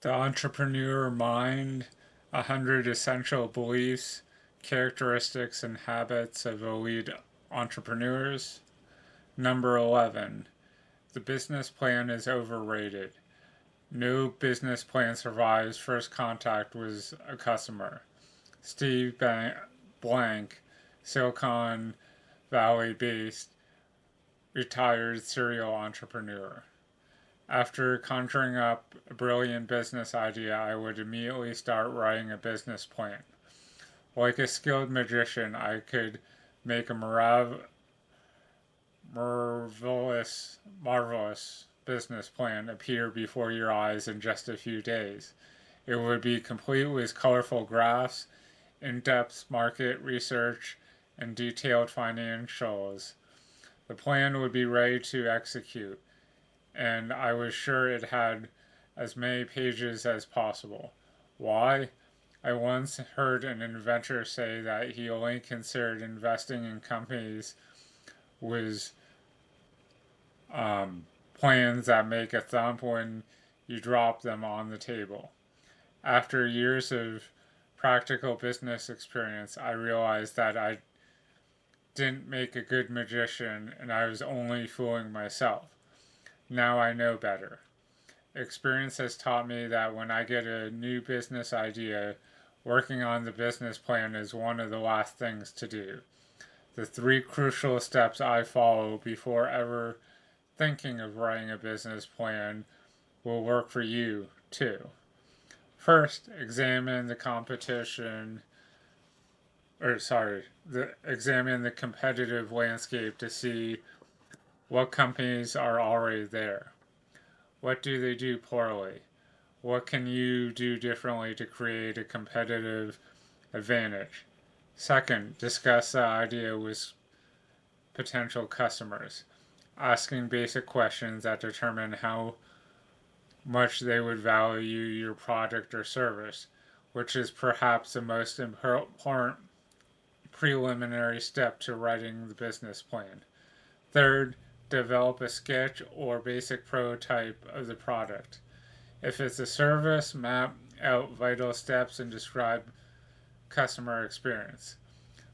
The Entrepreneur Mind: 100 Essential Beliefs, Characteristics, and Habits of Elite Entrepreneurs. Number 11. The business plan is overrated. No business plan survives first contact with a customer. Steve Blank, Silicon Valley based retired serial entrepreneur. After conjuring up a brilliant business idea, I would immediately start writing a business plan. Like a skilled magician, I could make a marvelous business plan appear before your eyes in just a few days. It would be complete with colorful graphs, in depth market research, and detailed financials. The plan would be ready to execute, and I was sure it had as many pages as possible. Why? I once heard an inventor say that he only considered investing in companies with plans that make a thump when you drop them on the table. After years of practical business experience, I realized that I didn't make a good magician and I was only fooling myself. Now I know better. Experience has taught me that when I get a new business idea, working on the business plan is one of the last things to do. The three crucial steps I follow before ever thinking of writing a business plan will work for you too. First, examine the competitive landscape to see what companies are already there. What do they do poorly? What can you do differently to create a competitive advantage? Second, discuss the idea with potential customers, asking basic questions that determine how much they would value your product or service, which is perhaps the most important preliminary step to writing the business plan. Third, develop a sketch or basic prototype of the product. If it's a service, map out vital steps and describe customer experience.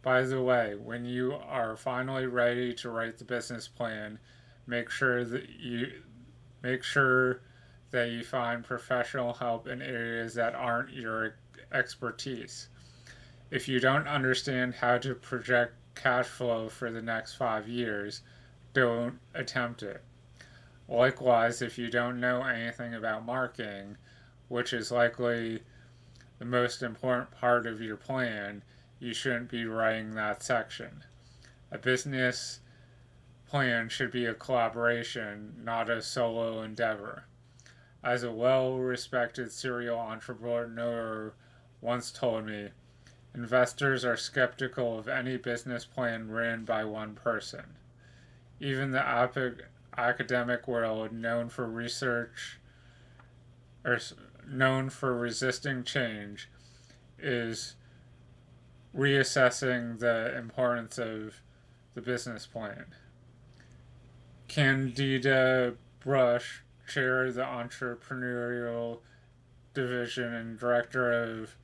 By the way, when you are finally ready to write the business plan, make sure that you make sure that you find professional help in areas that aren't your expertise. If you don't understand how to project cash flow for the next 5 years, don't attempt it. Likewise, if you don't know anything about marketing, which is likely the most important part of your plan, you shouldn't be writing that section. A business plan should be a collaboration, not a solo endeavor. As a well respected serial entrepreneur once told me, investors are skeptical of any business plan written by one person. Even the academic world, or known for resisting change, is reassessing the importance of the business plan. Candida Brush, chair of the entrepreneurial division and director of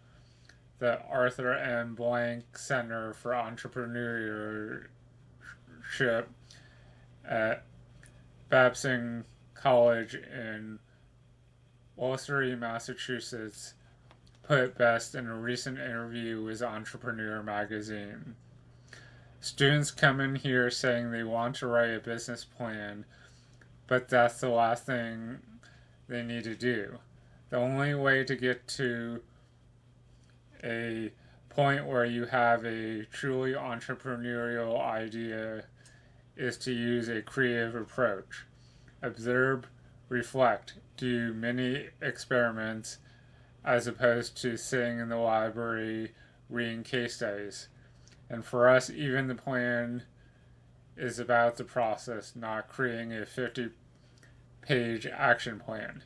the Arthur M. Blank Center for Entrepreneurship at Babson College in Worcester, Massachusetts, put it best in a recent interview with Entrepreneur magazine. Students come in here saying they want to write a business plan, but that's the last thing they need to do. The only way to get to a point where you have a truly entrepreneurial idea is to use a creative approach. Observe, reflect, do many experiments as opposed to sitting in the library reading case studies. And for us, even the plan is about the process, not creating a 50-page action plan.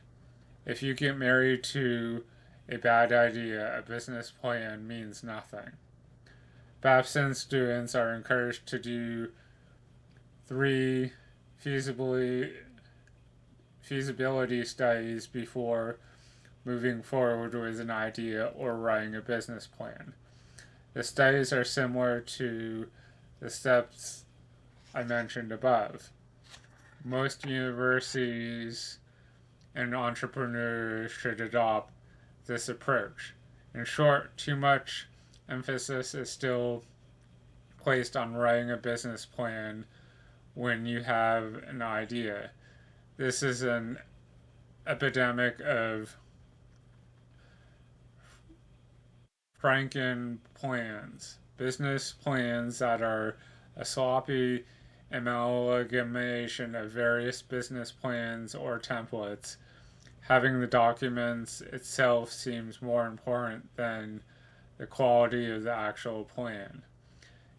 If you get married to a bad idea, a business plan means nothing. Babson students are encouraged to do three feasibility studies before moving forward with an idea or writing a business plan. The studies are similar to the steps I mentioned above. Most universities and entrepreneurs should adopt this approach. In short, too much emphasis is still placed on writing a business plan when you have an idea. This is an epidemic of Franken plans, business plans that are a sloppy amalgamation of various business plans or templates. Having the documents itself seems more important than the quality of the actual plan.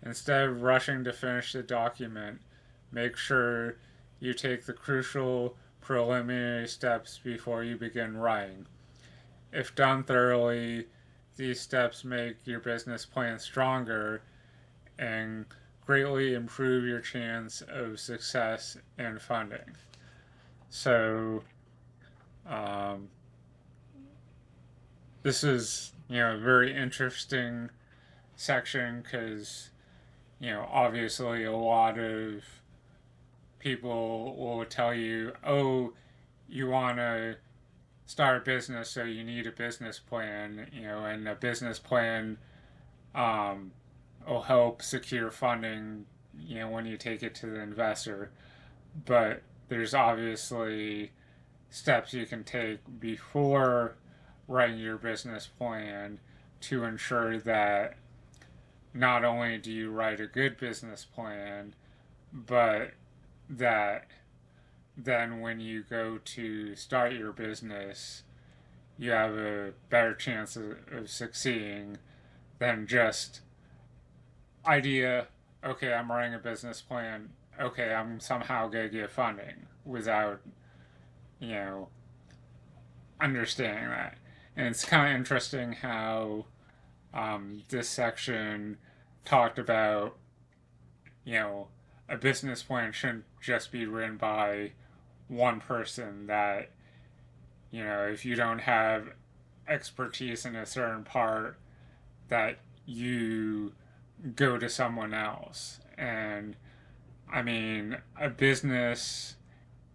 Instead of rushing to finish the document, make sure you take the crucial preliminary steps before you begin writing. If done thoroughly, these steps make your business plan stronger and greatly improve your chance of success and funding. So, um, this is a very interesting section because obviously a lot of people will tell you, oh, you want to start a business, so you need a business plan, and a business plan um, will help secure funding, when you take it to the investor. But there's obviously steps you can take before writing your business plan to ensure that not only do you write a good business plan, but that then when you go to start your business, you have a better chance of succeeding than just idea, okay, I'm writing a business plan, okay, I'm somehow going to get funding without, you know, understanding that. And it's kind of interesting how this section talked about, you know, a business plan shouldn't just be written by one person, that, if you don't have expertise in a certain part, that you go to someone else. And I mean, a business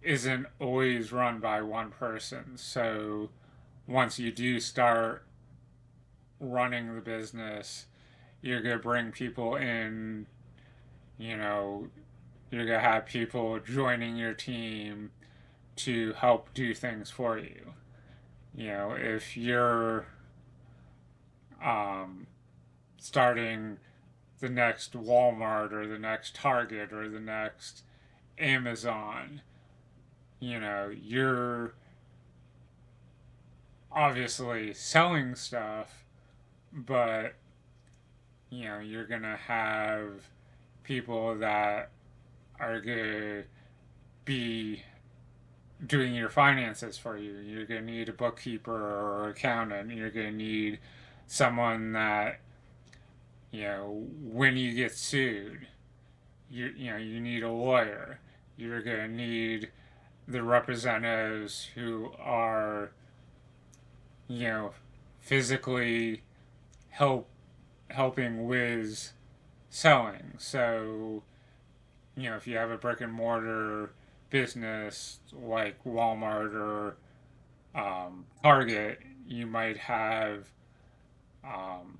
isn't always run by one person. So once you do start running the business, you're going to bring people in, you know, you're going to have people joining your team to help do things for you. If you're um, starting the next Walmart or the next Target or the next Amazon, you're obviously selling stuff, but you're gonna have people that are gonna be doing your finances for you. You're gonna need a bookkeeper or accountant. You're gonna need someone that, when you get sued, you need a lawyer. You're gonna need the representatives who are, you know, physically helping with selling. So, if you have a brick and mortar business like Walmart or Target, you might have um,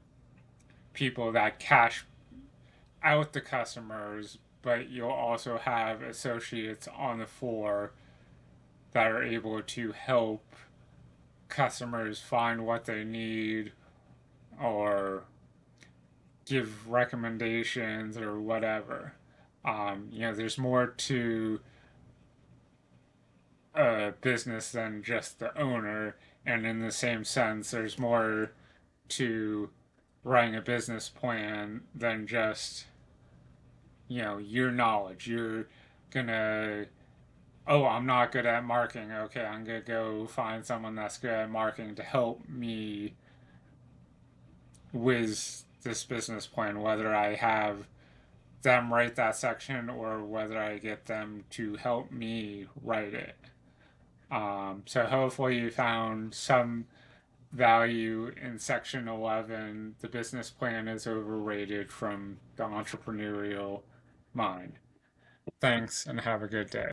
people that cash out the customers, but you'll also have associates on the floor that are able to help customers find what they need or give recommendations or whatever. There's more to a business than just the owner, and in the same sense, there's more to writing a business plan than just, your knowledge. You're gonna, oh, I'm not good at marketing. Okay, I'm gonna go find someone that's good at marketing to help me with this business plan, whether I have them write that section or whether I get them to help me write it. So hopefully you found some value in section 11. The business plan is overrated from the entrepreneurial mind. Thanks and have a good day.